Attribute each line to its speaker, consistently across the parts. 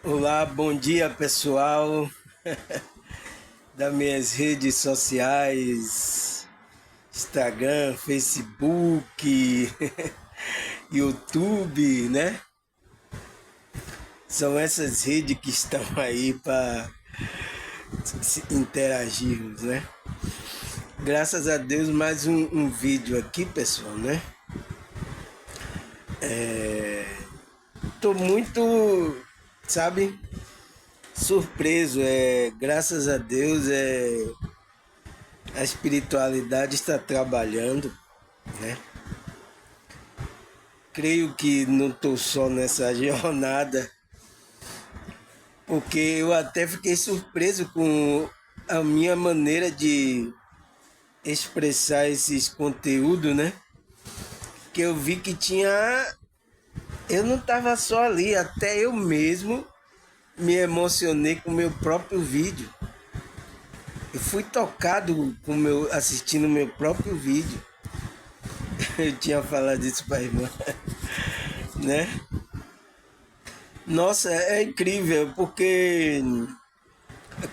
Speaker 1: Olá, bom dia pessoal das minhas redes sociais, Instagram, Facebook, YouTube, né? São essas redes que estão aí para interagirmos, né? Graças a Deus, mais um vídeo aqui, pessoal, né? Tô muito, sabe, surpreso. Graças a Deus, a espiritualidade está trabalhando, né? Creio que não estou só nessa jornada, porque eu até fiquei surpreso com a minha maneira de expressar esses conteúdos, né? Que eu vi que tinha. Eu não estava só ali, até eu mesmo me emocionei com o meu próprio vídeo. Eu fui tocado com assistindo o meu próprio vídeo. Eu tinha falado isso para a irmã, né? Nossa, é incrível, porque,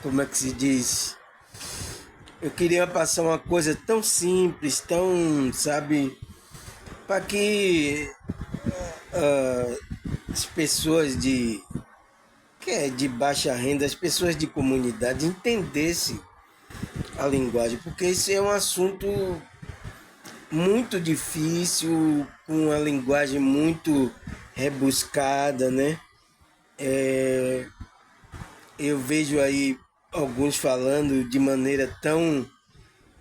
Speaker 1: como é que se diz? Eu queria passar uma coisa tão simples, tão, sabe, para que as pessoas que é de baixa renda, as pessoas de comunidade entendessem a linguagem, porque esse é um assunto muito difícil, com uma linguagem muito rebuscada, né? Eu vejo aí alguns falando de maneira tão.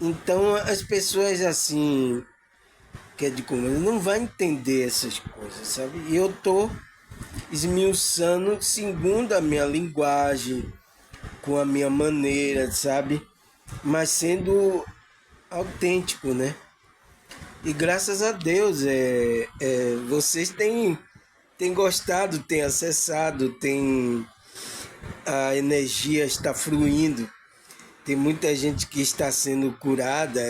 Speaker 1: Então as pessoas assim, que é de comunidade, não vai entender essas coisas, sabe? E eu tô esmiuçando segundo a minha linguagem, com a minha maneira, sabe? Mas sendo autêntico, né? E graças a Deus, vocês têm gostado, têm acessado, a energia está fluindo. Tem muita gente que está sendo curada,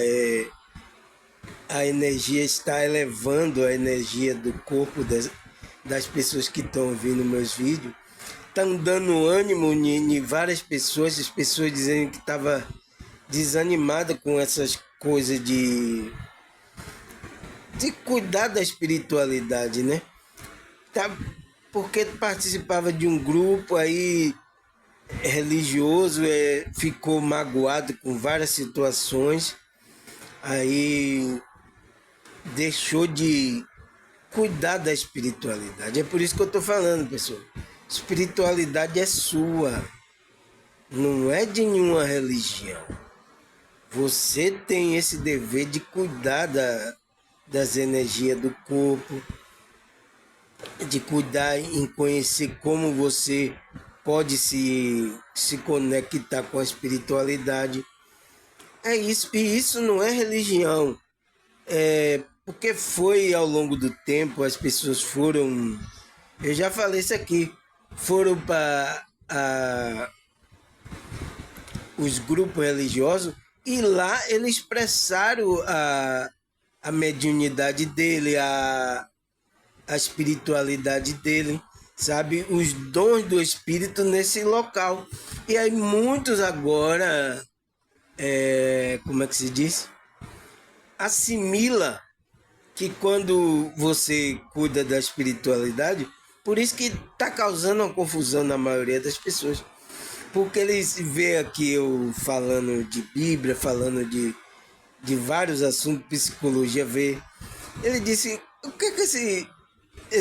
Speaker 1: a energia está elevando a energia do corpo das pessoas que estão ouvindo meus vídeos. Estão dando ânimo em várias pessoas, as pessoas dizendo que estava desanimada com essas coisas de cuidar da espiritualidade, né? Tá, porque participava de um grupo aí religioso, ficou magoado com várias situações, aí deixou de cuidar da espiritualidade. É por isso que eu estou falando, pessoal. Espiritualidade é sua, não é de nenhuma religião. Você tem esse dever de cuidar das energias do corpo, de cuidar em conhecer como você pode se conectar com a espiritualidade. É isso, e isso não é religião. Porque foi ao longo do tempo, as pessoas foram. Eu já falei isso aqui, foram para os grupos religiosos e lá eles expressaram a mediunidade dele, a espiritualidade dele, sabe? Os dons do espírito nesse local. E aí muitos agora, como é que se diz? Assimila que quando você cuida da espiritualidade, por isso que está causando uma confusão na maioria das pessoas. Porque eles vê aqui eu falando de Bíblia, falando de vários assuntos, psicologia, vê. Ele disse, o que esse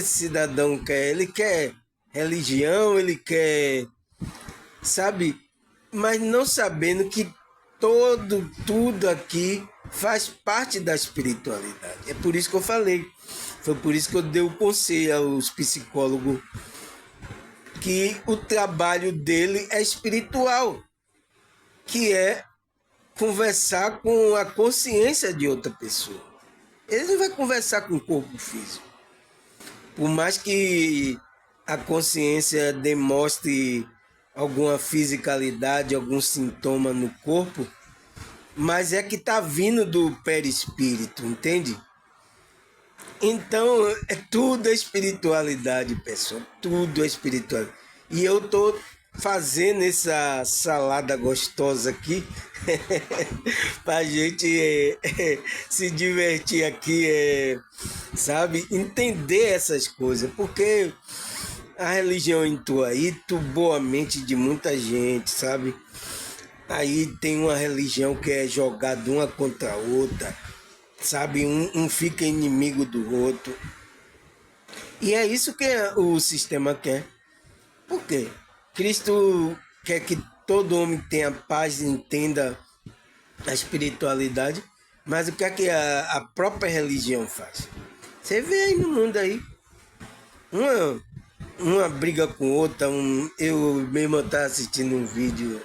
Speaker 1: cidadão quer? Ele quer religião, ele quer, sabe? Mas não sabendo que tudo aqui faz parte da espiritualidade. É por isso que eu falei. Foi por isso que eu dei o conselho aos psicólogos que o trabalho dele é espiritual, que é conversar com a consciência de outra pessoa. Ele não vai conversar com o corpo físico. Por mais que a consciência demonstre alguma fisicalidade, algum sintoma no corpo, mas é que está vindo do perispírito, entende? Então, tudo é espiritualidade, pessoal. Tudo é espiritualidade. E eu tô fazendo essa salada gostosa aqui pra gente se divertir aqui, sabe? Entender essas coisas, porque a religião entrou aí, tubou a mente de muita gente, sabe? Aí tem uma religião que é jogada uma contra a outra, sabe? Um fica inimigo do outro. E é isso que o sistema quer. Por quê? Cristo quer que todo homem tenha paz e entenda a espiritualidade, mas o que é que a própria religião faz? Você vê aí no mundo aí, uma briga com outra, eu mesmo estava assistindo um vídeo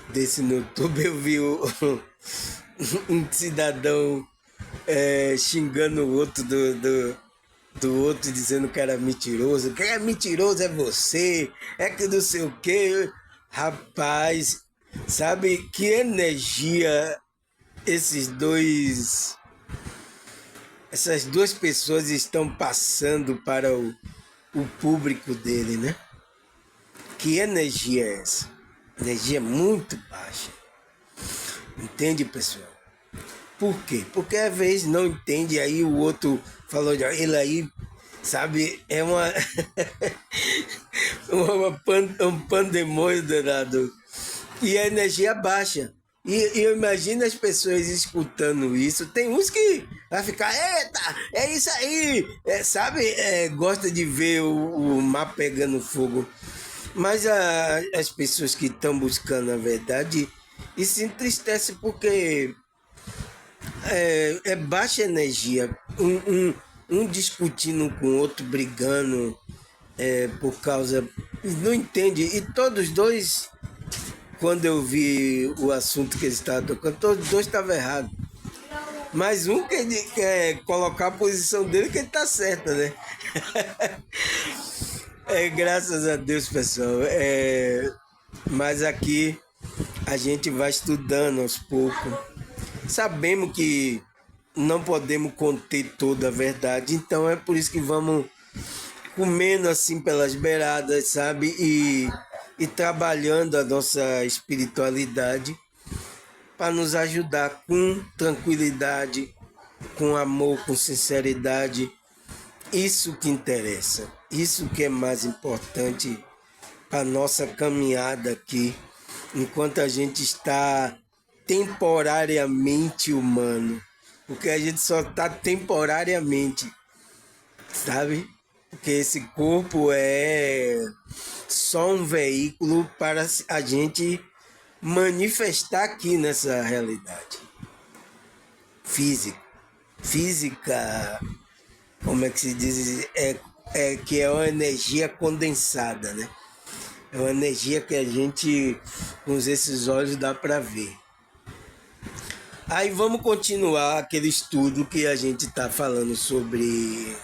Speaker 1: desse no YouTube, eu vi um cidadão xingando o outro do outro, dizendo que era mentiroso. Quem é mentiroso é você, é que não sei o quê. Rapaz, sabe que energia essas duas pessoas estão passando para o público dele, né? Que energia é essa? Energia muito baixa. Entende, pessoal? Por quê? Porque às vezes não entende, aí o outro falou, ele aí, sabe, é um pandemônio danado. E a energia baixa. E eu imagino as pessoas escutando isso. Tem uns que vai ficar, eita, é isso aí, sabe? Gosta de ver o mar pegando fogo. Mas as pessoas que estão buscando a verdade, isso se entristece porque é baixa energia. Um discutindo com o outro, brigando por causa. Não entende. E todos dois, quando eu vi o assunto que eles estavam tocando, todos dois estavam errados. Mas um quer colocar a posição dele que ele está certo, né? Graças a Deus, pessoal. Mas aqui a gente vai estudando aos poucos. Sabemos que não podemos conter toda a verdade, então é por isso que vamos comendo assim pelas beiradas, sabe? E trabalhando a nossa espiritualidade para nos ajudar com tranquilidade, com amor, com sinceridade. Isso que interessa, isso que é mais importante para a nossa caminhada aqui, enquanto a gente está temporariamente humano, porque a gente só está temporariamente, sabe? Porque esse corpo é só um veículo para a gente manifestar aqui nessa realidade física. Física, como é que se diz? Que é uma energia condensada, né? É uma energia que a gente, com esses olhos, dá para ver. Aí vamos continuar aquele estudo que a gente está falando sobre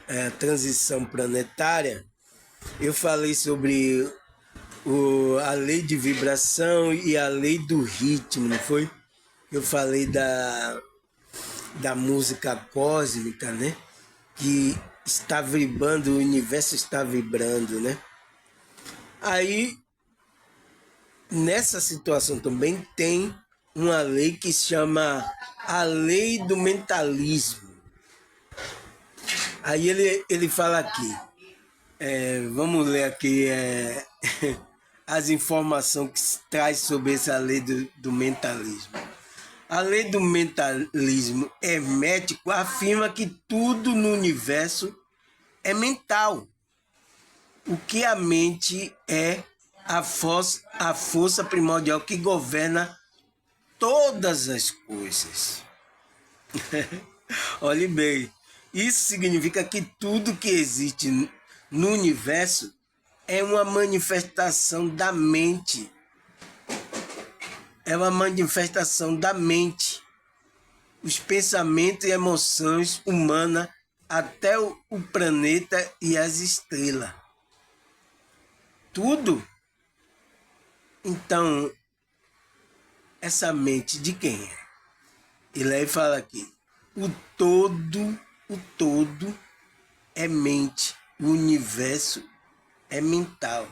Speaker 1: a transição planetária. Eu falei sobre a lei de vibração e a lei do ritmo, não foi? Eu falei da música cósmica, né? Que está vibrando, o universo está vibrando, né? Aí, nessa situação também tem uma lei que se chama a lei do mentalismo. Aí ele fala aqui, vamos ler aqui as informações que se traz sobre essa lei do mentalismo. A lei do mentalismo hermético afirma que tudo no universo é mental. O que a mente é a força primordial que governa todas as coisas. Olhe bem, isso significa que tudo que existe no universo é uma manifestação da mente. É uma manifestação da mente. Os pensamentos e emoções humanas até o planeta e as estrelas. Tudo. Então, essa mente de quem é? Ele aí fala aqui, o todo é mente, o universo é mental.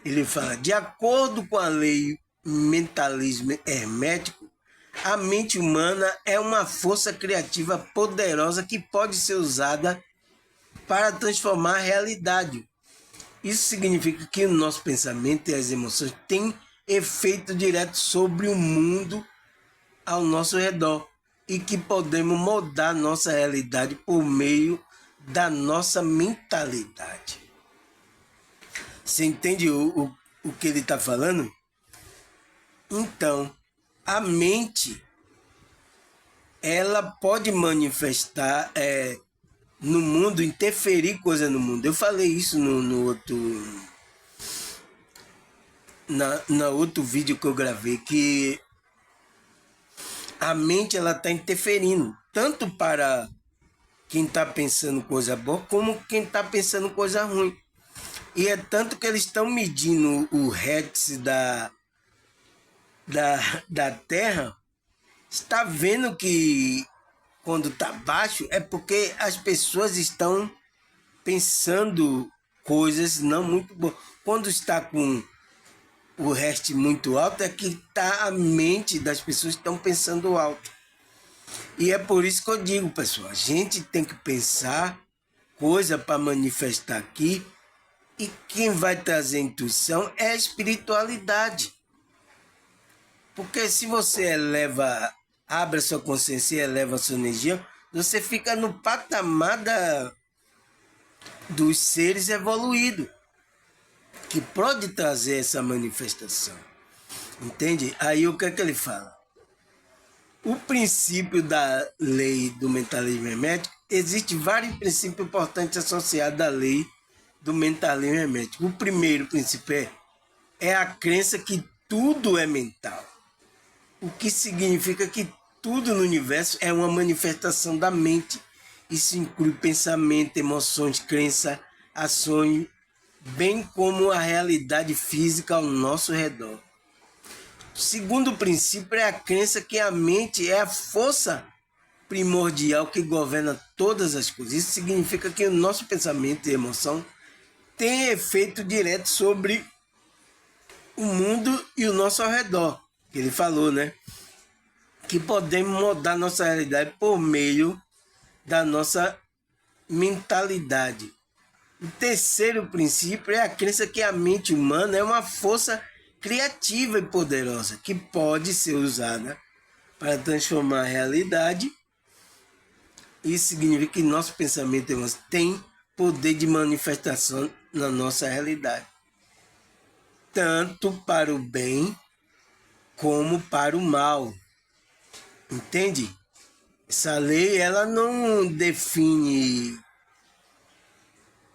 Speaker 1: Ele fala, de acordo com a lei mentalismo hermético, a mente humana é uma força criativa poderosa que pode ser usada para transformar a realidade. Isso significa que o nosso pensamento e as emoções têm efeito direto sobre o mundo ao nosso redor e que podemos mudar nossa realidade por meio da nossa mentalidade. Você entende o que ele está falando? Então, a mente, ela pode manifestar no mundo, interferir coisa no mundo. Eu falei isso no outro... Na outro vídeo que eu gravei, que a mente ela está interferindo, tanto para quem está pensando coisa boa, como quem está pensando coisa ruim. E é tanto que eles estão medindo o hertz da Terra, está vendo que quando está baixo é porque as pessoas estão pensando coisas não muito boas. Quando está com o hertz muito alto é que tá a mente das pessoas que estão pensando alto. E é por isso que eu digo, pessoal, a gente tem que pensar coisa para manifestar aqui. E quem vai trazer intuição é a espiritualidade. Porque se você abre a sua consciência e eleva a sua energia, você fica no patamar dos seres evoluídos, que pode trazer essa manifestação. Entende? Aí o que é que ele fala? O princípio da lei do mentalismo hermético, existe vários princípios importantes associados à lei do mentalismo hermético. O primeiro princípio é a crença que tudo é mental. O que significa que tudo no universo é uma manifestação da mente. Isso inclui pensamento, emoções, crença, ações, bem como a realidade física ao nosso redor. O segundo princípio é a crença que a mente é a força primordial que governa todas as coisas. Isso significa que o nosso pensamento e emoção têm efeito direto sobre o mundo e o nosso ao redor. Que ele falou, né? Que podemos mudar nossa realidade por meio da nossa mentalidade. O terceiro princípio é a crença que a mente humana é uma força criativa e poderosa que pode ser usada para transformar a realidade. Isso significa que nosso pensamento tem poder de manifestação na nossa realidade, tanto para o bem como para o mal. Entende? Essa lei ela não define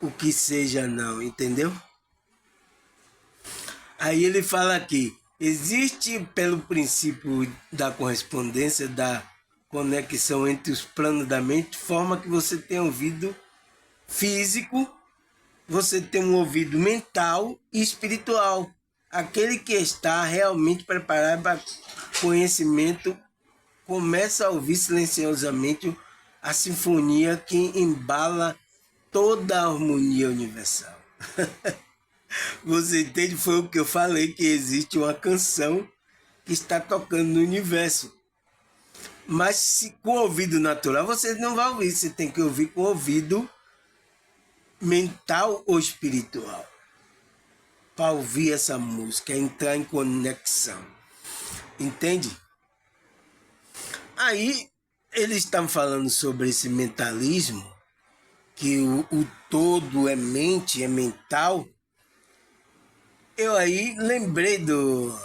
Speaker 1: o que seja não, entendeu? Aí ele fala aqui, existe pelo princípio da correspondência, da conexão entre os planos da mente, forma que você tem ouvido físico, você tem um ouvido mental e espiritual. Aquele que está realmente preparado para conhecimento começa a ouvir silenciosamente a sinfonia que embala toda a harmonia universal. Você entende? Foi o que eu falei, que existe uma canção que está tocando no universo. Mas se com ouvido natural você não vai ouvir, você tem que ouvir com ouvido mental ou espiritual. Para ouvir essa música, entrar em conexão. Entende? Aí eles estão falando sobre esse mentalismo, que o todo é mente, é mental. Eu aí lembrei do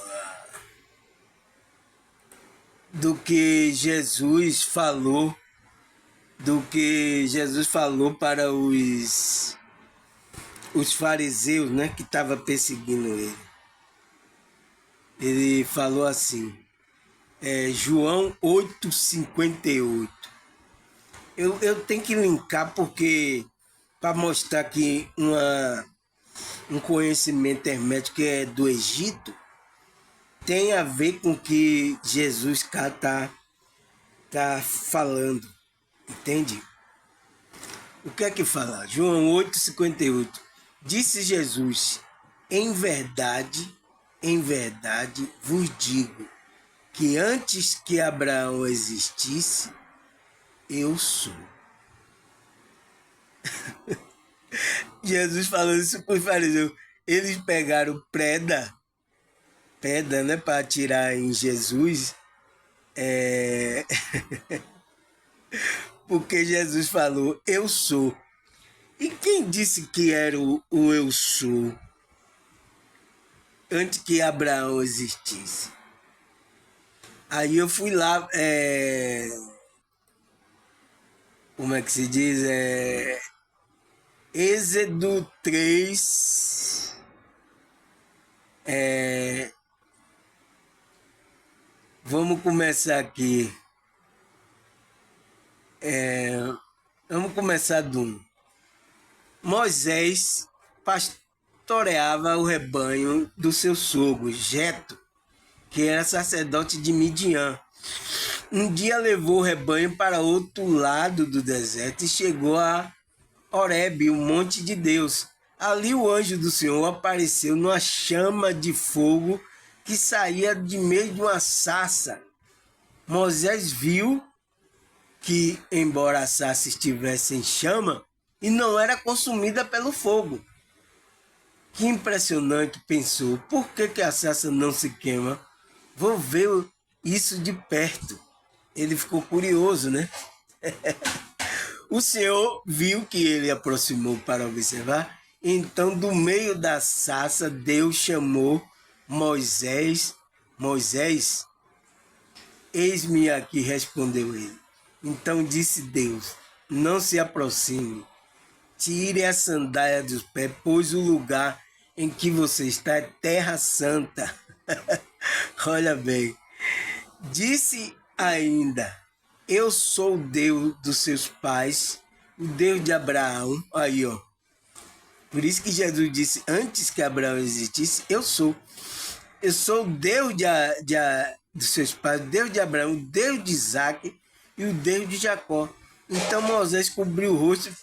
Speaker 1: que Jesus falou, para os fariseus, né, que estavam perseguindo ele. Ele falou assim, João 8,58. Eu tenho que linkar porque para mostrar que um conhecimento hermético que é do Egito tem a ver com o que Jesus tá falando, entende? O que é que fala? João 8,58. Disse Jesus: em verdade vos digo, que antes que Abraão existisse, eu sou. Jesus falando isso para os fariseus. Eles pegaram pedra, né, para atirar em Jesus, porque Jesus falou, eu sou. E quem disse que era o eu sou antes que Abraão existisse? Aí eu fui lá, como é que se diz? Êxodo 3, vamos começar aqui. Vamos começar do 1. Moisés pastoreava o rebanho do seu sogro, Jetro, que era sacerdote de Midian. Um dia levou o rebanho para outro lado do deserto e chegou a Horebe, o monte de Deus. Ali o anjo do Senhor apareceu numa chama de fogo que saía de meio de uma sarça. Moisés viu que, embora a sarça estivesse em chama, e não era consumida pelo fogo. Que impressionante, pensou. Por que a sarça não se queima? Vou ver isso de perto. Ele ficou curioso, né? O Senhor viu que ele aproximou para observar. Então, do meio da sarça, Deus chamou Moisés. Moisés, eis-me aqui, respondeu ele. Então disse Deus, não se aproxime. Tire a sandália dos pés, pois o lugar em que você está é terra santa. Olha bem. Disse ainda, eu sou o Deus dos seus pais, o Deus de Abraão. Aí, ó. Por isso que Jesus disse, antes que Abraão existisse, eu sou. Eu sou o Deus dos seus pais, o Deus de Abraão, o Deus de Isaac e o Deus de Jacó. Então Moisés cobriu o rosto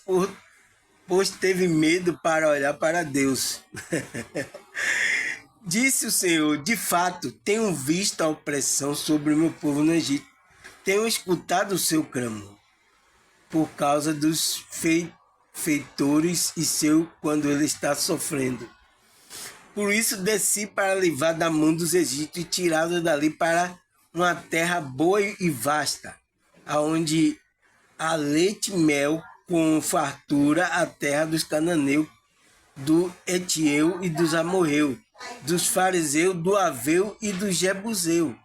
Speaker 1: pois teve medo para olhar para Deus. Disse o Senhor, de fato, tenho visto a opressão sobre o meu povo no Egito. Tenho escutado o seu clamor por causa dos feitores e seu quando ele está sofrendo. Por isso desci para livrar da mão dos egípcios e tirá-los dali para uma terra boa e vasta, aonde há leite e mel, com fartura, a terra dos cananeus, do Etieu e dos amorreus, dos fariseus, do Aveu e do Jebuseu.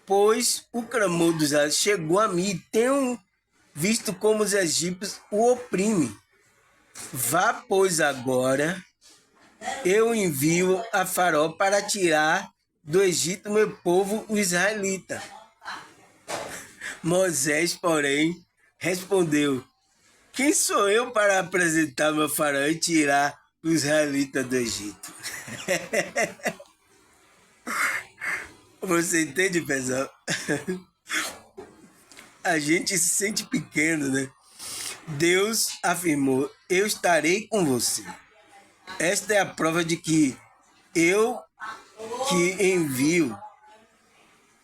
Speaker 1: Pois o clamor dos Israelitas chegou a mim, e tenho visto como os egípcios o oprimem. Vá, pois, agora, eu envio a Faraó para tirar do Egito meu povo, o israelita. Moisés, porém, respondeu, quem sou eu para apresentar meu Faraó e tirar os israelitas do Egito? Você entende, pessoal? A gente se sente pequeno, né? Deus afirmou, eu estarei com você. Esta é a prova de que eu que envio.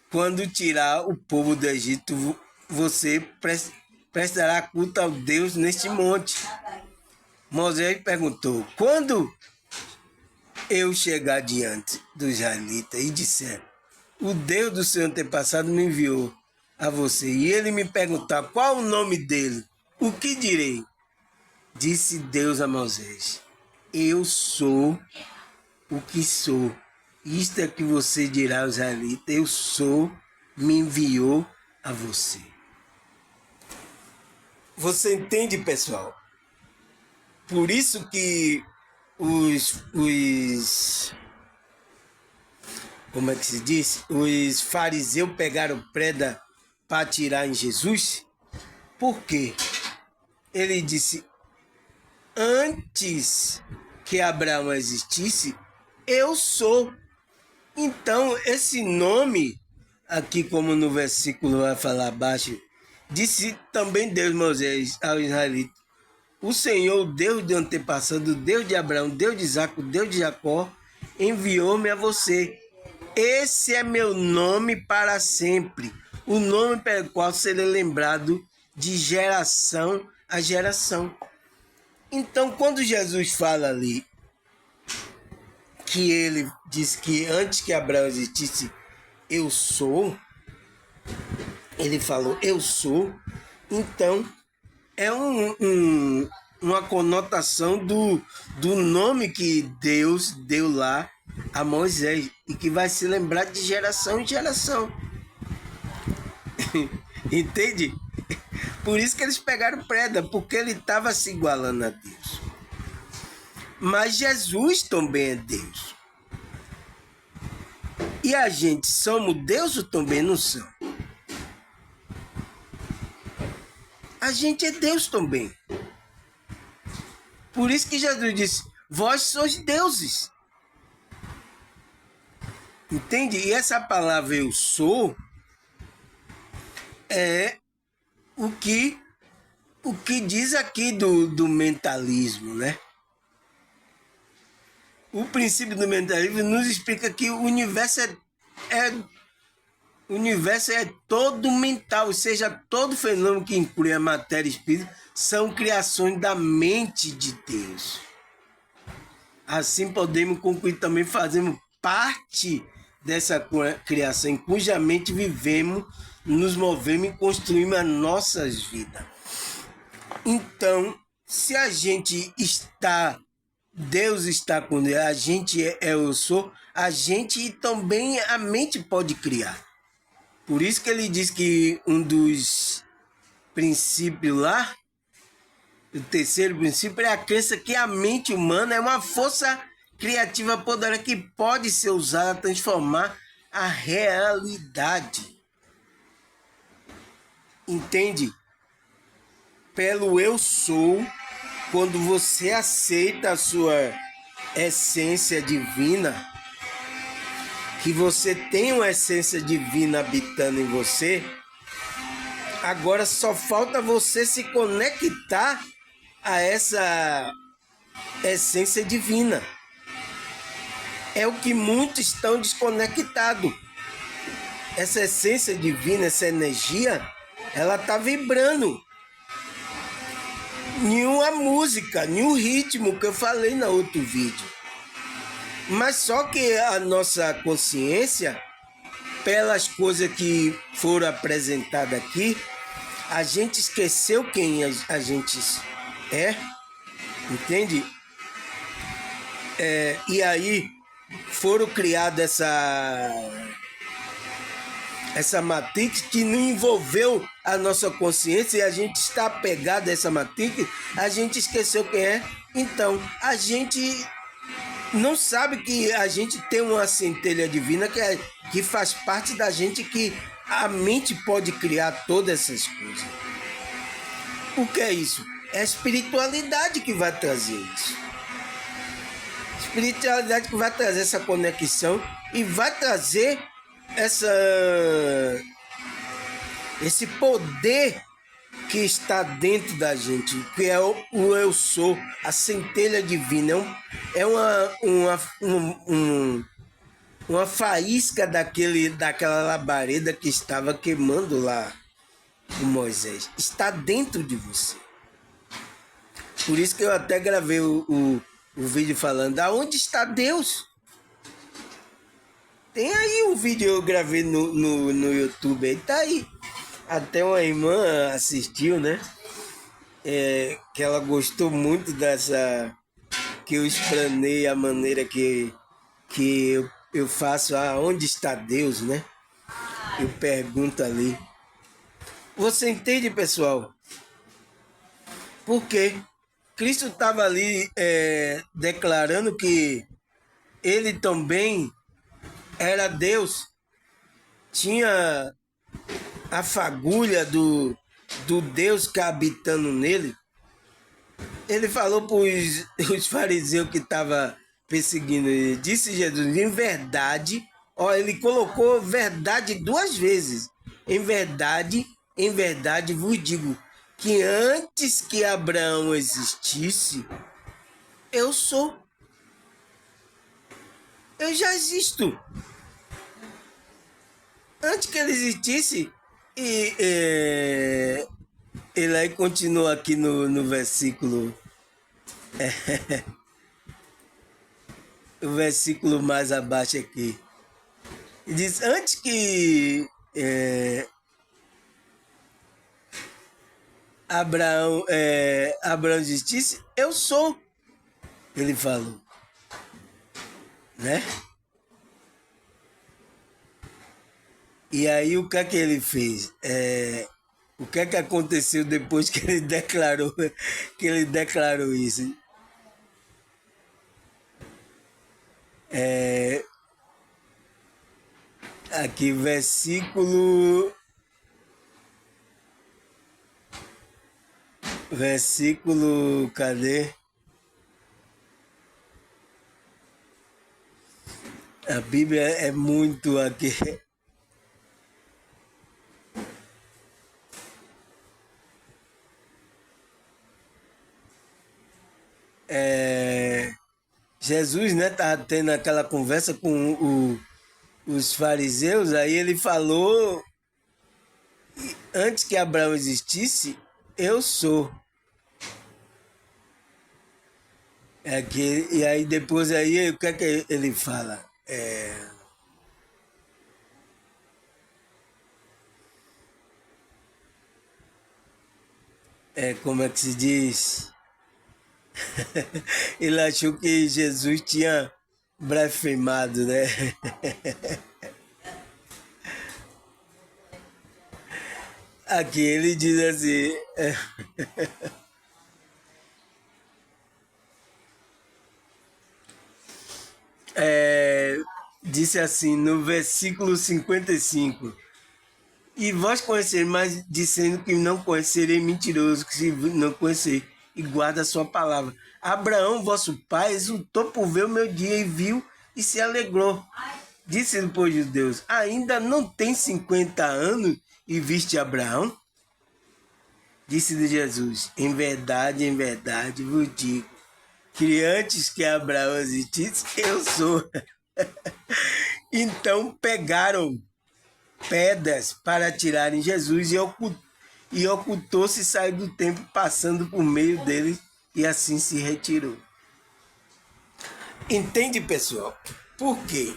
Speaker 1: Quando tirar o povo do Egito, você prestará culto ao Deus neste monte. Moisés perguntou, quando eu chegar diante dos israelitas e disser, o Deus do seu antepassado me enviou a você, e ele me perguntar qual o nome dele, o que direi? Disse Deus a Moisés, eu sou o que sou. Isto é que você dirá aos israelitas, eu sou, me enviou a você. Você entende, pessoal? Por isso que como é que se diz? Os fariseus pegaram pedra para atirar em Jesus. Por quê? Ele disse, antes que Abraão existisse, eu sou. Então, esse nome, aqui como no versículo vai falar abaixo, disse também Deus Moisés ao israelita, o Senhor, o Deus de antepassado, o Deus de Abraão, o Deus de Isaac, o Deus de Jacó, enviou-me a você. Esse é meu nome para sempre, o nome pelo qual serei lembrado de geração a geração. Então, quando Jesus fala ali que ele diz que antes que Abraão existisse, eu sou, ele falou eu sou, então é uma conotação do nome que Deus deu lá a Moisés e que vai se lembrar de geração em geração. Entende? Por isso que eles pegaram pedra, porque ele estava se igualando a Deus. Mas Jesus também é Deus. E a gente somos Deus ou também não somos? A gente é Deus também. Por isso que Jesus disse, vós sois deuses. Entende? E essa palavra eu sou é o que diz aqui do mentalismo, né? O princípio do mentalismo nos explica que o universo é todo mental, ou seja, todo fenômeno que inclui a matéria e espírito são criações da mente de Deus. Assim podemos concluir também, fazemos parte dessa criação em cuja mente vivemos, nos movemos e construímos as nossas vidas. Então, se a gente está, Deus está com Deus, a gente eu sou, a gente também, a mente pode criar. Por isso que ele diz que um dos princípios lá, o terceiro princípio é a crença que a mente humana é uma força criativa poderosa que pode ser usada a transformar a realidade. Entende? Pelo eu sou, quando você aceita a sua essência divina, que você tem uma essência divina habitando em você, agora só falta você se conectar a essa essência divina. É o que muitos estão desconectados. Essa essência divina, essa energia, ela está vibrando. Nenhuma música, nenhum ritmo que eu falei no outro vídeo. Mas só que a nossa consciência, pelas coisas que foram apresentadas aqui, a gente esqueceu quem a gente é, entende? E aí foram criadas essa matrix que não envolveu a nossa consciência e a gente está apegado a essa matrix, a gente esqueceu quem é. Então, a gente não sabe que a gente tem uma centelha divina que faz parte da gente, que a mente pode criar todas essas coisas. O que é isso? É a espiritualidade que vai trazer isso. Espiritualidade que vai trazer essa conexão e vai trazer esse poder que está dentro da gente, que é o eu sou, a centelha divina. É uma faísca daquela labareda que estava queimando lá o Moisés. Está dentro de você. Por isso que eu até gravei o vídeo falando, aonde está Deus? Tem aí um vídeo que eu gravei no YouTube, aí tá aí. Até uma irmã assistiu, né? Que ela gostou muito dessa... Que eu explanei a maneira que eu faço, onde está Deus, né? Eu pergunto ali. Você entende, pessoal? Por quê? Cristo estava ali declarando que ele também era Deus, tinha a fagulha do Deus que habitando nele. Ele falou para os fariseus que estavam perseguindo ele, disse Jesus, em verdade, ele colocou verdade 2 vezes, em verdade vos digo, que antes que Abraão existisse, eu sou. Eu já existo. Antes que ele existisse, ele aí continua aqui no versículo, o versículo mais abaixo aqui. Ele diz, antes que Abraão existisse, eu sou. Ele falou, né? E aí o que é que ele fez? O que é que aconteceu depois que ele declarou isso? Aqui, versículo, cadê? A Bíblia é muito aqui. Jesus, né, estava tendo aquela conversa com os fariseus, aí ele falou, antes que Abraão existisse, eu sou. E aí depois aí, o que é que ele fala? Como é que se diz? Ele achou que Jesus tinha blasfemado, né? Aqui ele diz assim, disse assim no versículo 55, e vós conhecereis, mas dizendo que não conhecerei mentiroso, que se não conhecer, e guarda a sua palavra. Abraão, vosso pai, exultou por ver o meu dia e viu e se alegrou. Disse-lhe, pois, judeus, ainda não tem 50 anos e viste Abraão? Disse-lhe Jesus, em verdade vos digo, que antes que Abraão existisse, eu sou. Então pegaram pedras para tirarem Jesus e ocultou-se e saiu do templo, passando por meio deles, e assim se retirou. Entende, pessoal? Por quê?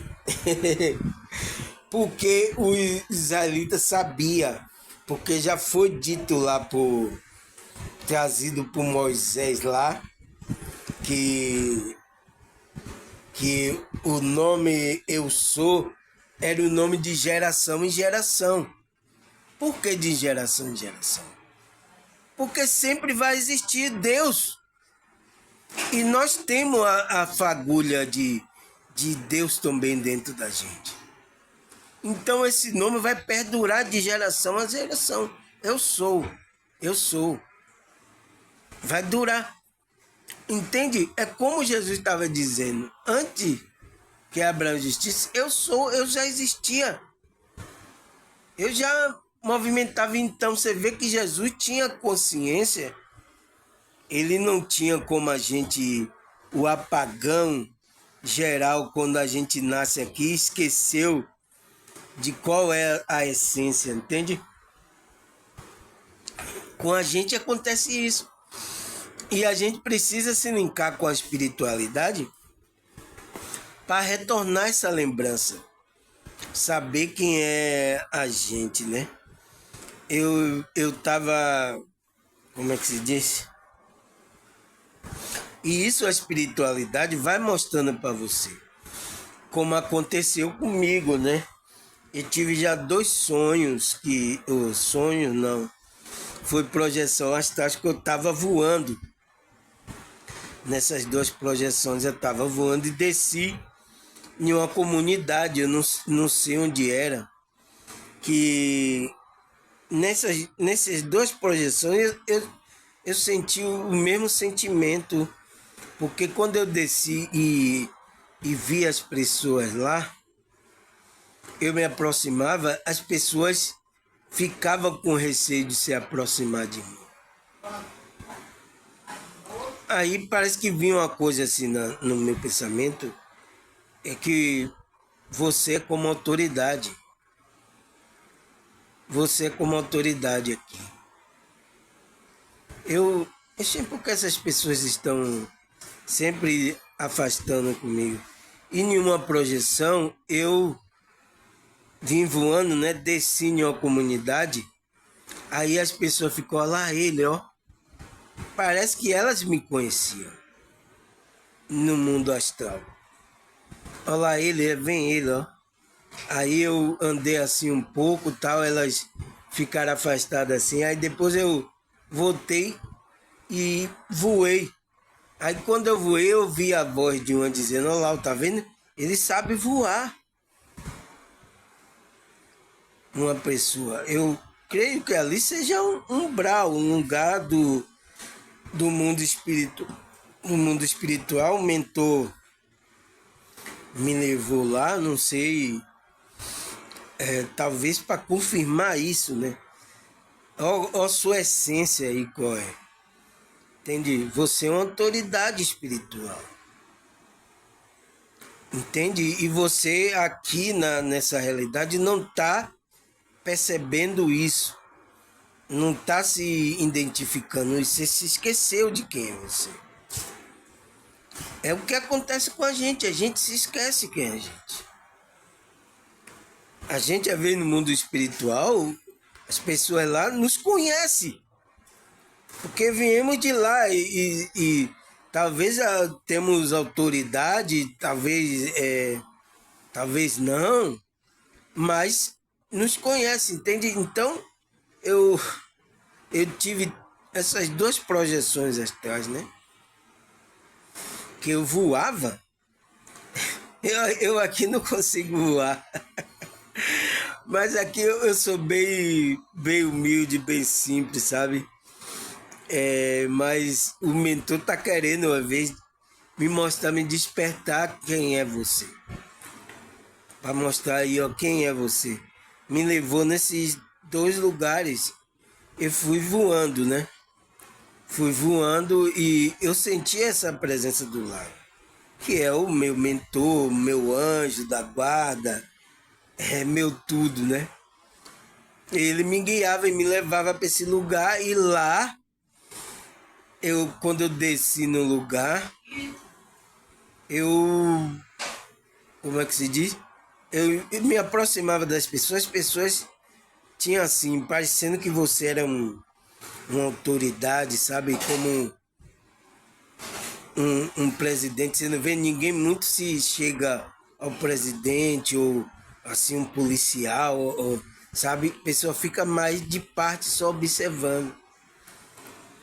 Speaker 1: Porque os israelitas sabiam, porque já foi dito lá trazido por Moisés lá, que o nome eu sou era o nome de geração em geração. Por que de geração em geração? Porque sempre vai existir Deus. E nós temos a fagulha de Deus também dentro da gente. Então esse nome vai perdurar de geração a geração. Eu sou. Vai durar. Entende? É como Jesus estava dizendo. Antes que Abraão existisse, eu sou, eu já existia. Eu já movimentava. Então você vê que Jesus tinha consciência. Ele não tinha como a gente, o apagão geral, quando a gente nasce aqui, esqueceu de qual é a essência, entende? Com a gente acontece isso. E a gente precisa se linkar com a espiritualidade para retornar essa lembrança. Saber quem é a gente, né? Eu tava... Como é que se diz? E isso a espiritualidade vai mostrando para você. Como aconteceu comigo, né? Eu tive já 2 sonhos que... sonho não. Foi projeção astral que eu estava voando. Nessas 2 projeções eu estava voando e desci em uma comunidade, eu não sei onde era, que nessas 2 projeções eu senti o mesmo sentimento, porque quando eu desci e vi as pessoas lá, eu me aproximava, as pessoas ficavam com receio de se aproximar de mim. Aí parece que vinha uma coisa assim no meu pensamento, é que você é como autoridade. Você é como autoridade aqui. Eu sei porque essas pessoas estão sempre afastando comigo. E em uma projeção, eu vim voando, né? Desci em uma comunidade. Aí as pessoas ficam, olha lá ele, ó. Parece que elas me conheciam no mundo astral. Olha lá ele, vem ele, ó. Aí eu andei assim um pouco, tal, elas ficaram afastadas assim. Aí depois eu voltei e voei. Aí quando eu voei, eu ouvi a voz de uma dizendo, olha lá, tá vendo? Ele sabe voar. Uma pessoa. Eu creio que ali seja um umbral, um lugar do mundo espiritual. O mundo espiritual, o mentor me levou lá, não sei, talvez para confirmar isso, né? Ó sua essência aí, qual é? Entende? Você é uma autoridade espiritual. Entende? E você aqui nessa realidade não está percebendo isso. Não está se identificando. Você se esqueceu de quem é você. É o que acontece com a gente se esquece quem é a gente. A gente, às vezes, no mundo espiritual, as pessoas lá nos conhecem. Porque viemos de lá e talvez temos autoridade, talvez não, mas nos conhecem, entende? Então, eu, eu tive essas duas projeções astrais, né? Que eu voava, eu aqui não consigo voar. Mas aqui eu sou bem humilde, bem simples, sabe? Mas o mentor tá querendo uma vez me mostrar, me despertar quem é você. Para mostrar aí, ó, quem é você. Me levou nesses dois lugares. Eu fui voando, né? Fui voando e eu senti essa presença do lado. Que é o meu mentor, meu anjo da guarda, é meu tudo, né? Ele me guiava e me levava para esse lugar e lá, quando eu desci no lugar, eu, como é que se diz? Eu me aproximava das pessoas, as pessoas tinham assim, parecendo que você era uma autoridade, sabe? Como um presidente, você não vê ninguém muito se chega ao presidente ou assim um policial, sabe? A pessoa fica mais de parte só observando.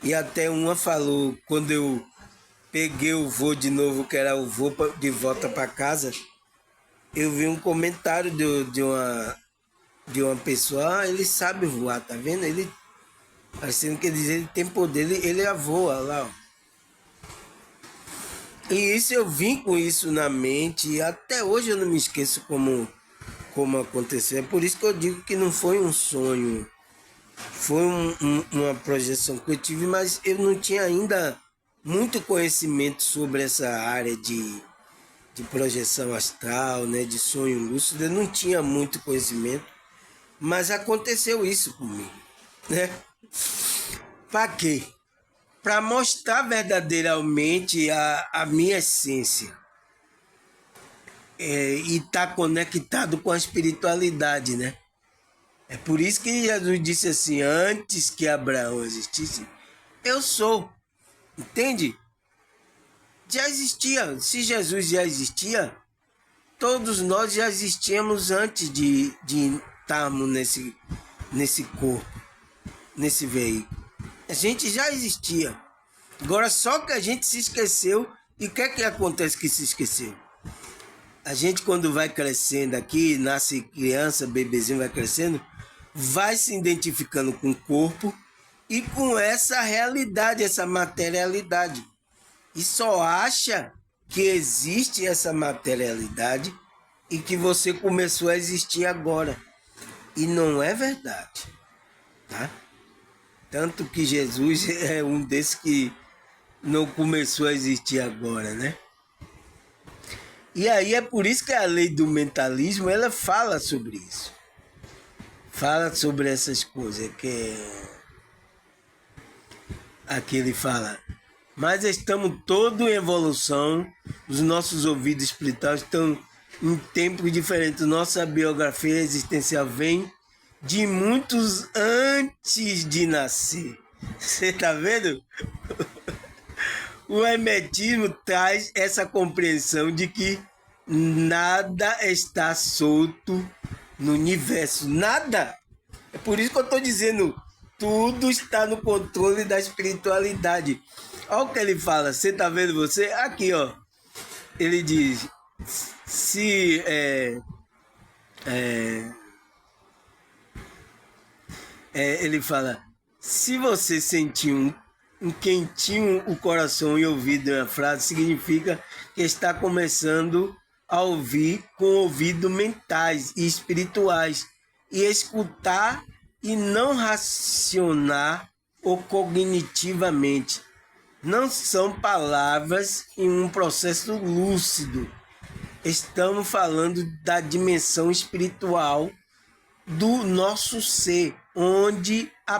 Speaker 1: E até uma falou, quando eu peguei o voo de novo, que era o voo de volta para casa, eu vi um comentário de uma pessoa, ele sabe voar, tá vendo? Ele, parecendo que ele tem poder, ele voa lá, ó. E isso eu vim com isso na mente e até hoje eu não me esqueço como aconteceu. É por isso que eu digo que não foi um sonho, foi uma projeção que eu tive, mas eu não tinha ainda muito conhecimento sobre essa área de projeção astral, né, de sonho lúcido. Eu não tinha muito conhecimento, mas aconteceu isso comigo, né? Para quê? Para mostrar verdadeiramente a minha essência e estar conectado com a espiritualidade, né? É por isso que Jesus disse assim, antes que Abraão existisse, eu sou, entende? Já existia, se Jesus já existia, todos nós já existíamos antes de estarmos nesse corpo, nesse veículo. A gente já existia. Agora só que a gente se esqueceu. E o que acontece que se esqueceu? A gente quando vai crescendo aqui, nasce criança, bebezinho vai crescendo, vai se identificando com o corpo e com essa realidade, essa materialidade. E só acha que existe essa materialidade e que você começou a existir agora. E não é verdade, tá? Tanto que Jesus é um desses que não começou a existir agora, né? E aí é por isso que a lei do mentalismo, ela fala sobre isso. Fala sobre essas coisas, aqui ele fala, mas estamos todos em evolução, os nossos ouvidos espirituais estão em tempos diferentes, nossa biografia existencial vem de muitos antes de nascer. Você tá vendo? O hermetismo traz essa compreensão de que nada está solto no universo. Nada! É por isso que eu estou dizendo, tudo está no controle da espiritualidade. Olha o que ele fala, você está vendo você? Aqui, ó. Ele diz, se ele fala, se você sentir um quentinho o coração e ouvido na frase, significa que está começando a ouvir com ouvidos mentais e espirituais e escutar e não racionar ou cognitivamente. Não são palavras em um processo lúcido. Estamos falando da dimensão espiritual do nosso ser, onde a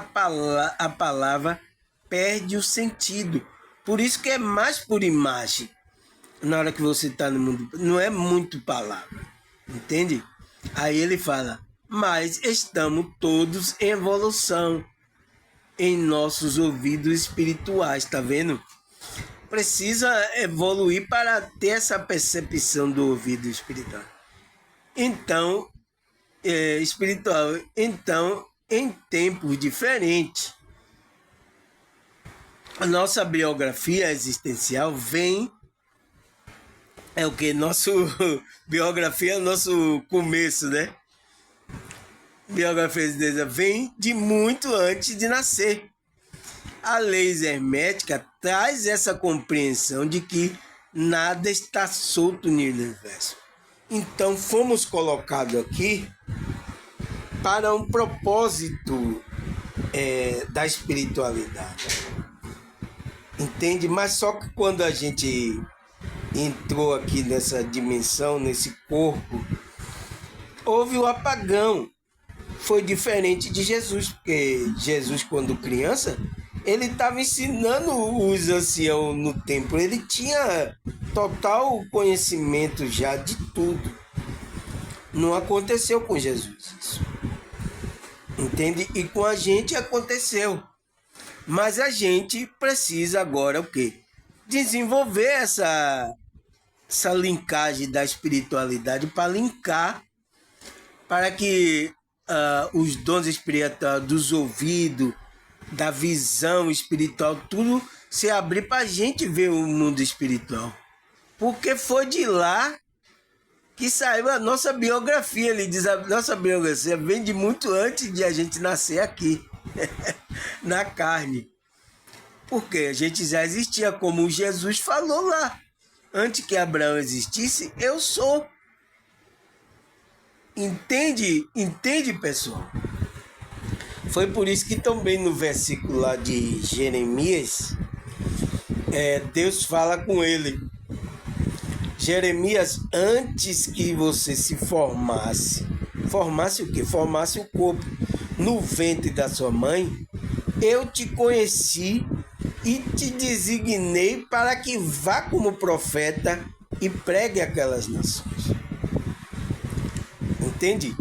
Speaker 1: palavra perde o sentido. Por isso que é mais por imagem. Na hora que você está no mundo, não é muito palavra, entende? Aí ele fala, mas estamos todos em evolução em nossos ouvidos espirituais, tá vendo? Precisa evoluir para ter essa percepção do ouvido espiritual. Então, espiritual. Então, em tempos diferentes, a nossa biografia existencial vem. É o que? Biografia é o nosso começo, né? Biografia existencial vem de muito antes de nascer. A lei hermética traz essa compreensão de que nada está solto no universo. Então, fomos colocados aqui para um propósito da espiritualidade. Entende? Mas só que quando a gente entrou aqui nessa dimensão, nesse corpo, houve o apagão. Foi diferente de Jesus, porque Jesus, quando criança, ele estava ensinando os anciãos no templo. Ele tinha total conhecimento já de tudo. Não aconteceu com Jesus isso. Entende? E com a gente aconteceu. Mas a gente precisa agora o quê? Desenvolver essa linkagem da espiritualidade para linkar, para que os dons espirituais dos ouvidos, da visão espiritual, tudo se abrir para a gente ver o mundo espiritual. Porque foi de lá que saiu a nossa biografia. Ele diz, a nossa biografia vem de muito antes de a gente nascer aqui, na carne. Porque a gente já existia, como Jesus falou lá. Antes que Abraão existisse, eu sou. Entende? Entende, pessoal? Foi por isso que também no versículo lá de Jeremias, Deus fala com ele. Jeremias, antes que você se formasse o quê? Formasse o corpo no ventre da sua mãe, eu te conheci e te designei para que vá como profeta e pregue aquelas nações. Entende?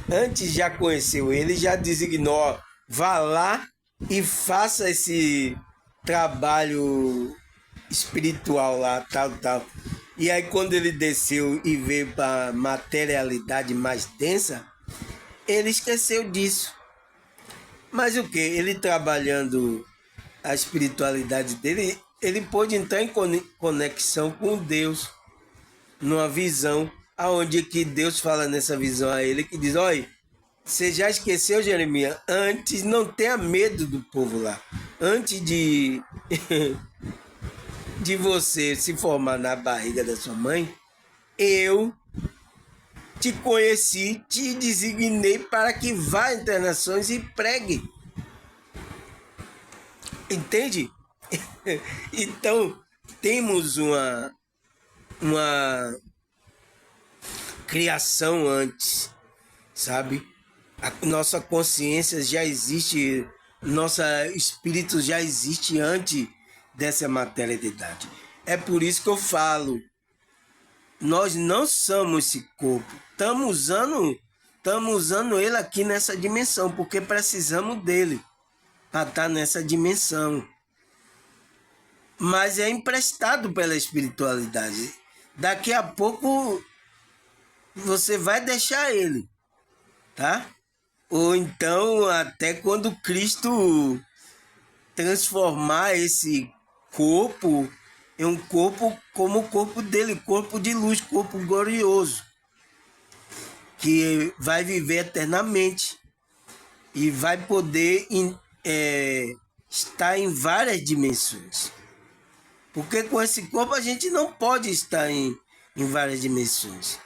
Speaker 1: Antes já conheceu ele, já designou, ó, vá lá e faça esse trabalho espiritual lá, tal. E aí quando ele desceu e veio para a materialidade mais densa, ele esqueceu disso. Mas o que? Ele trabalhando a espiritualidade dele, ele pôde entrar em conexão com Deus, numa visão, aonde que Deus fala nessa visão a ele, que diz, olha, você já esqueceu, Jeremias? Antes, não tenha medo do povo lá. Antes de você se formar na barriga da sua mãe, eu te conheci, te designei para que vá entre nações e pregue. Entende? Então, temos uma criação antes, sabe? A nossa consciência já existe, nosso espírito já existe antes dessa materialidade. É por isso que eu falo, nós não somos esse corpo. Estamos usando ele aqui nessa dimensão, porque precisamos dele para estar nessa dimensão. Mas é emprestado pela espiritualidade. Daqui a pouco você vai deixar ele, tá? Ou então até quando Cristo transformar esse corpo em um corpo como o corpo dele, corpo de luz, corpo glorioso, que vai viver eternamente e vai poder estar em várias dimensões. Porque com esse corpo a gente não pode estar em várias dimensões.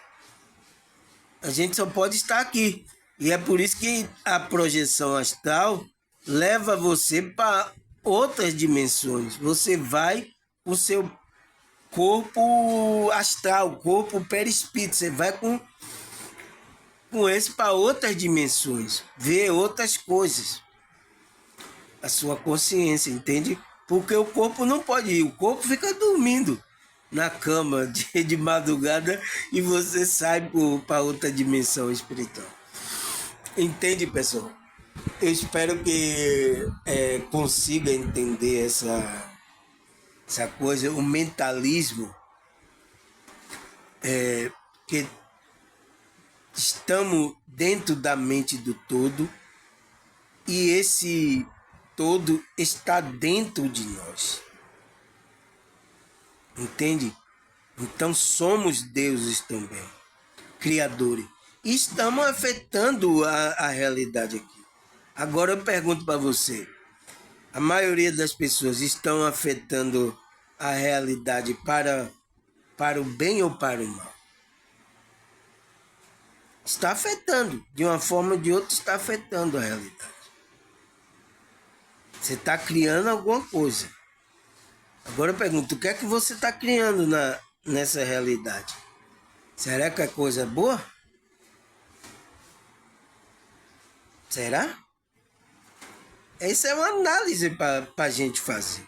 Speaker 1: A gente só pode estar aqui. E é por isso que a projeção astral leva você para outras dimensões. Você vai com o seu corpo astral, corpo perispírito. Você vai com esse para outras dimensões, ver outras coisas. A sua consciência, entende? Porque o corpo não pode ir. O corpo fica dormindo na cama de madrugada e você sai para outra dimensão espiritual. Entende, pessoal? Eu espero que consiga entender essa coisa, o mentalismo, que estamos dentro da mente do todo e esse todo está dentro de nós. Entende? Então somos deuses também, criadores. E estamos afetando a realidade aqui. Agora eu pergunto para você, a maioria das pessoas estão afetando a realidade para o bem ou para o mal? Está afetando, de uma forma ou de outra está afetando a realidade. Você está criando alguma coisa. Agora eu pergunto, o que é que você está criando nessa realidade? Será que é coisa boa? Será? Essa é uma análise para a gente fazer.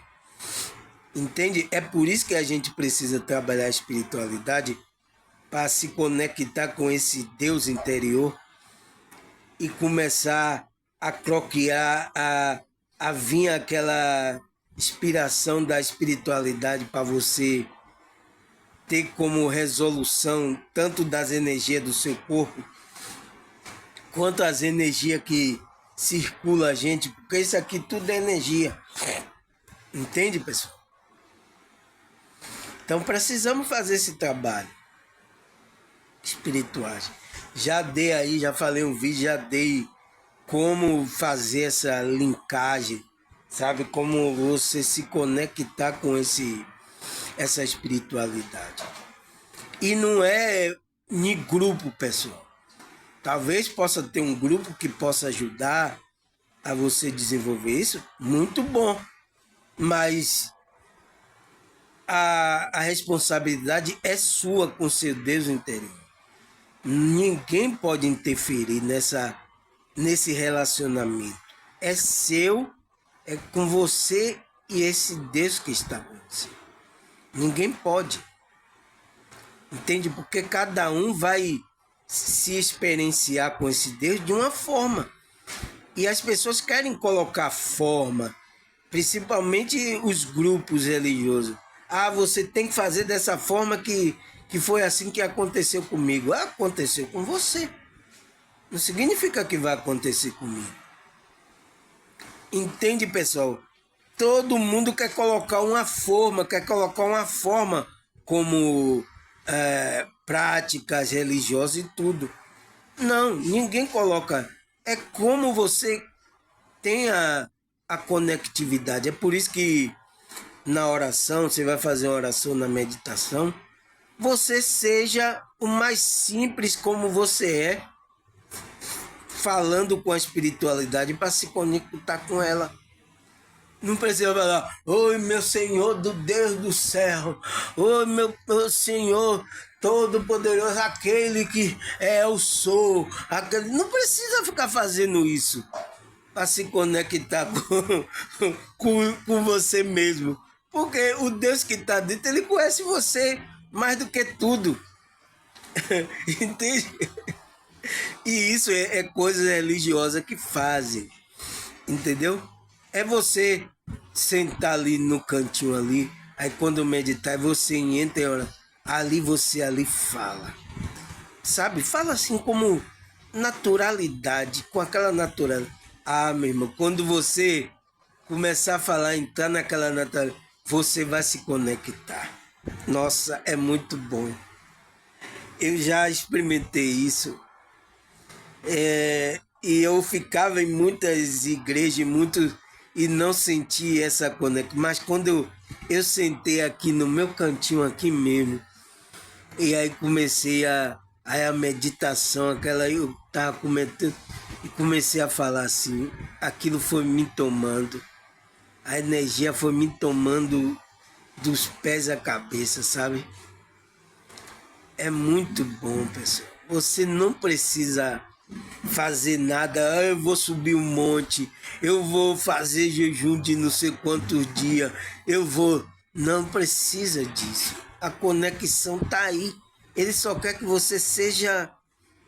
Speaker 1: Entende? É por isso que a gente precisa trabalhar a espiritualidade para se conectar com esse Deus interior e começar a croquear, a vir aquela inspiração da espiritualidade para você ter como resolução tanto das energias do seu corpo quanto as energias que circulam a gente, porque isso aqui tudo é energia. Entende, pessoal? Então precisamos fazer esse trabalho espiritual. Já dei aí, já falei um vídeo, já dei como fazer essa linkagem, sabe? Como você se conectar com essa espiritualidade. E não é em grupo, pessoal. Talvez possa ter um grupo que possa ajudar a você desenvolver isso, muito bom. Mas a responsabilidade é sua com seu Deus interior. Ninguém pode interferir nesse relacionamento. É seu, é com você e esse Deus que está com você. Ninguém pode. Entende? Porque cada um vai se experienciar com esse Deus de uma forma. E as pessoas querem colocar forma, principalmente os grupos religiosos. Ah, você tem que fazer dessa forma que foi assim que aconteceu comigo. Ah, aconteceu com você. Não significa que vai acontecer comigo. Entende, pessoal? Todo mundo quer colocar uma forma como práticas religiosas e tudo. Não, ninguém coloca. É como você tem a conectividade. É por isso que na oração, você vai fazer uma oração na meditação, você seja o mais simples como você é, falando com a espiritualidade para se conectar com ela. Não precisa falar, oi meu Senhor do Deus do céu, oi meu Senhor Todo-Poderoso, aquele que eu sou, aquele... Não precisa ficar fazendo isso para se conectar com você mesmo. Porque o Deus que está dentro, ele conhece você mais do que tudo. Entende? E isso é coisa religiosa que fazem. Entendeu? É você sentar ali no cantinho ali, aí quando meditar, você entra e ora, ali você ali fala. Sabe? Fala assim como naturalidade, com aquela naturalidade. Ah, meu irmão, quando você começar a falar, entrar naquela naturalidade, você vai se conectar. Nossa, é muito bom. Eu já experimentei isso. E eu ficava em muitas igrejas, e não senti essa conexão. Mas quando eu sentei aqui no meu cantinho aqui mesmo, e aí comecei a meditação, aquela eu estava comentando, e comecei a falar assim, aquilo foi me tomando, a energia foi me tomando dos pés à cabeça, sabe? É muito bom, pessoal. Você não precisa fazer nada. Ah, eu vou subir um monte, eu vou fazer jejum de não sei quantos dias, eu vou... Não precisa disso. A conexão tá aí. Ele só quer que você seja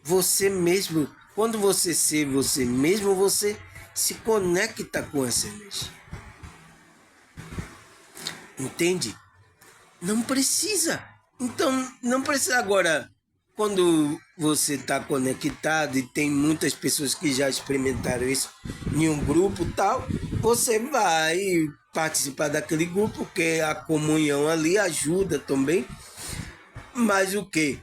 Speaker 1: você mesmo. Quando você ser você mesmo, você se conecta com essa energia. Entende? Não precisa. Então, não precisa agora, quando você está conectado e tem muitas pessoas que já experimentaram isso em um grupo tal, você vai participar daquele grupo, porque a comunhão ali ajuda também. Mas o que?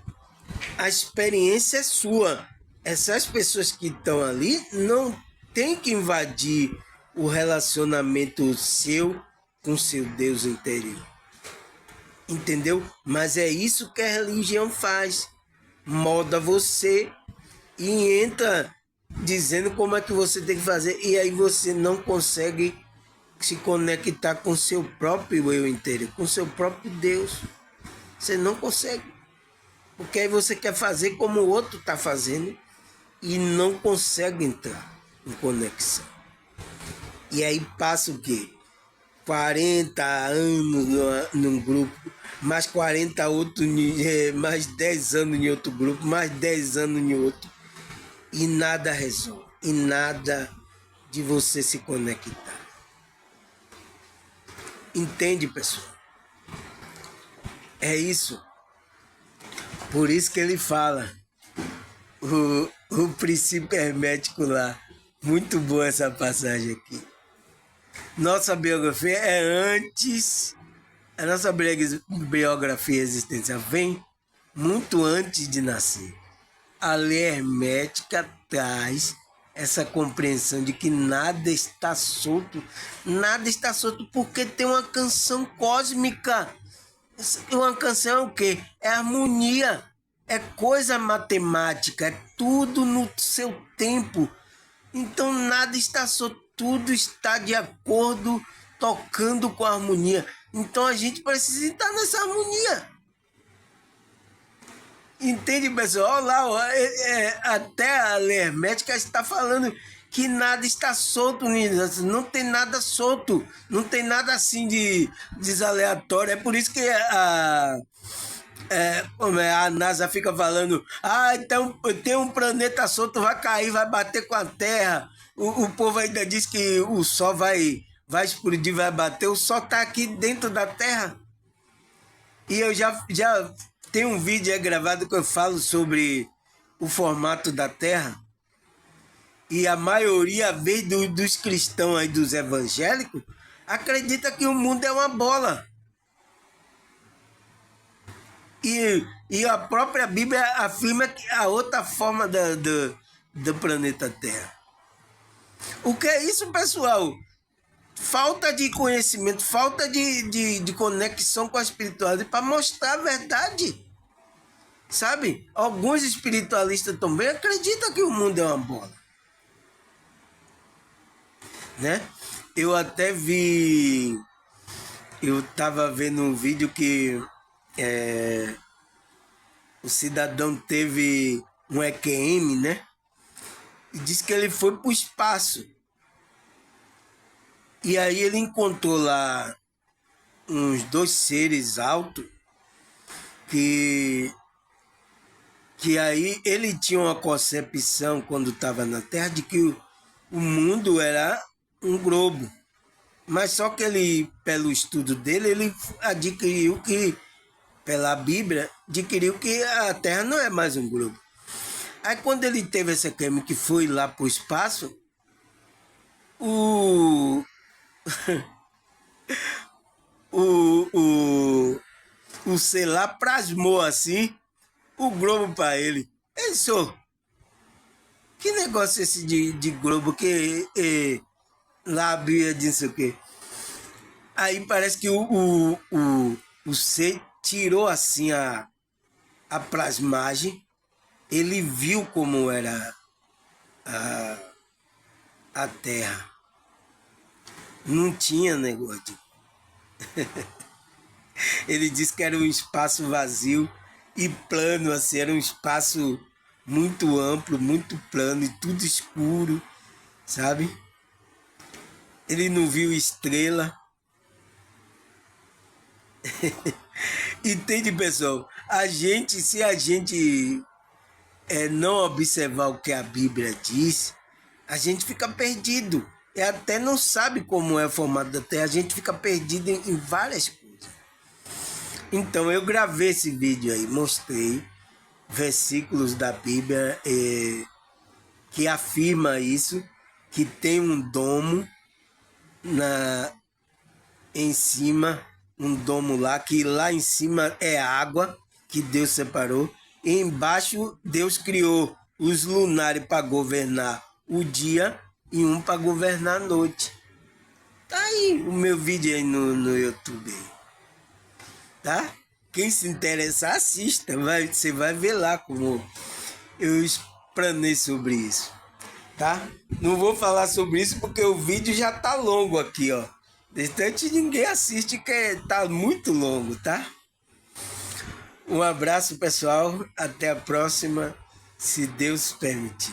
Speaker 1: A experiência é sua. Essas pessoas que estão ali não tem que invadir o relacionamento seu com seu Deus interior. Entendeu? Mas é isso que a religião faz. Molda você e entra dizendo como é que você tem que fazer. E aí você não consegue se conectar com seu próprio eu interior, com seu próprio Deus. Você não consegue. Porque aí você quer fazer como o outro está fazendo e não consegue entrar em conexão. E aí passa o quê? 40 anos num grupo, mais 40 outro, mais 10 anos em outro grupo, mais 10 anos em outro. E nada resolve. E nada de você se conectar. Entende, pessoal? É isso. Por isso que ele fala o princípio hermético lá. Muito boa essa passagem aqui. Nossa biografia é antes... A nossa biografia existencial vem muito antes de nascer. A lei hermética traz essa compreensão de que nada está solto porque tem uma canção cósmica. Uma canção é o quê? É harmonia, é coisa matemática, é tudo no seu tempo. Então nada está solto, tudo está de acordo, tocando com a harmonia. Então a gente precisa estar nessa harmonia. Entende, pessoal? Olha lá, até a lei hermética está falando que nada está solto, não tem nada solto, não tem nada assim de desaleatório. É por isso que a NASA fica falando, então tem um planeta solto, vai cair, vai bater com a Terra. O povo ainda diz que o Sol vai explodir, vai bater. O Sol está aqui dentro da Terra. E eu já tenho um vídeo gravado que eu falo sobre o formato da Terra. E a maioria, vez dos cristãos aí, dos evangélicos, acredita que o mundo é uma bola. E a própria Bíblia afirma que a outra forma do planeta Terra. O que é isso, pessoal? Falta de conhecimento, falta de conexão com a espiritualidade para mostrar a verdade. Sabe? Alguns espiritualistas também acreditam que o mundo é uma bola. Né? Eu até vi... Eu tava vendo um vídeo que o cidadão teve um EQM, né? E disse que ele foi pro espaço. E aí ele encontrou lá uns 2 seres altos que aí ele tinha uma concepção quando estava na Terra de que o mundo era um globo. Mas só que ele, pelo estudo dele, ele adquiriu que, pela Bíblia, adquiriu que a Terra não é mais um globo. Aí quando ele teve essa queima que foi lá para o espaço, o, o sei lá plasmou assim o globo para ele. Ele só, que negócio é esse de globo que lá a Bíblia disse o quê? Aí parece que o ser tirou assim a plasmagem, ele viu como era a Terra. Não tinha negócio. Ele disse que era um espaço vazio e plano, assim, era um espaço muito amplo, muito plano e tudo escuro, sabe? Ele não viu estrela. Entende, pessoal? Se a gente não observar o que a Bíblia diz, a gente fica perdido. E até não sabe como é o formato da Terra, a gente fica perdido em várias coisas. Então eu gravei esse vídeo aí, mostrei versículos da Bíblia que afirma isso, que tem um domo em cima, um domo lá, que lá em cima é água que Deus separou, e embaixo Deus criou os lunares para governar o dia e um para governar a noite. Tá aí o meu vídeo aí no YouTube aí, tá? Quem se interessar, assista, você vai ver lá como eu explanei sobre isso, tá? Não vou falar sobre isso porque o vídeo já tá longo aqui, ó. Distante ninguém assiste que tá muito longo, tá? Um abraço, pessoal. Até a próxima, se Deus permitir.